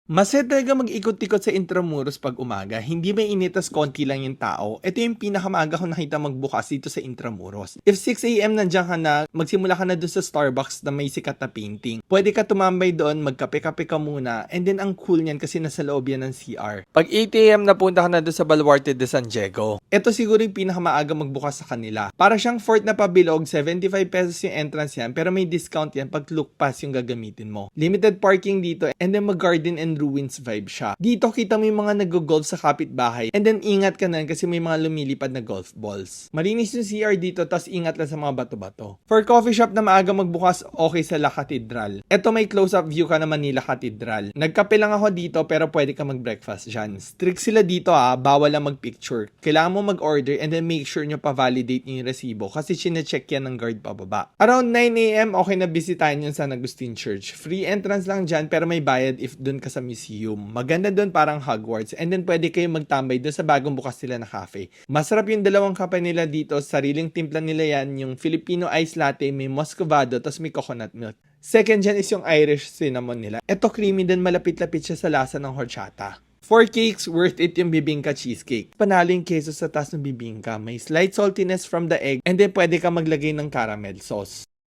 Masaya talaga mag-ikot-ikot sa Intramuros pag umaga. Hindi may init tas konti lang yung tao. Ito yung pinakamaaga ko nakita magbukas dito sa Intramuros. If 6 AM nandiyan ka na, magsimula ka na doon sa Starbucks na may sikat na painting. Pwede ka tumambay doon, magkape-kape ka muna, and then ang cool niyan kasi nasa loob yan ng CR. Pag 8 AM napunta ka na doon sa Baluarte de San Diego. Ito siguro yung pinakamaaga magbukas sa kanila. Para siyang fort na pabilog, 75 pesos yung entrance yan, pero may discount yan pag look pass yung gagamitin mo. Limited parking dito, and then mag-garden and ruins vibe siya. Dito kita mo yung mga nag-golf sa kapitbahay, and then ingat ka na kasi may mga lumilipad na golf balls. Malinis yung CR dito, tas ingat lang sa mga bato-bato. For coffee shop na maaga magbukas, okay sa La Catedral. Ito may close-up view ka na Manila Cathedral. Nagkape lang ako dito pero pwede ka mag-breakfast dyan. Strict sila dito bawal lang mag-picture. Kailangan mo mag-order and then make sure nyo pa-validate nyo yung resibo kasi chinecheck yan ng guard pababa. Around 9 AM, okay na bisitahin yung San Agustin Church. Free entrance lang dyan pero may bayad if dun ka sa museum. Maganda dun parang Hogwarts, and then pwede kayo magtambay dun sa bagong bukas nila na cafe. Masarap yung dalawang kape nila dito, sariling timpla nila yan, yung Filipino ice latte, may muscovado, tas may coconut milk. Second dyan is yung Irish cinnamon nila. Ito creamy din, malapit-lapit siya sa lasa ng horchata. For cakes, worth it yung bibingka cheesecake. Panalo yung queso sa taas ng bibingka. May slight saltiness from the egg, and then pwede ka maglagay ng caramel sauce.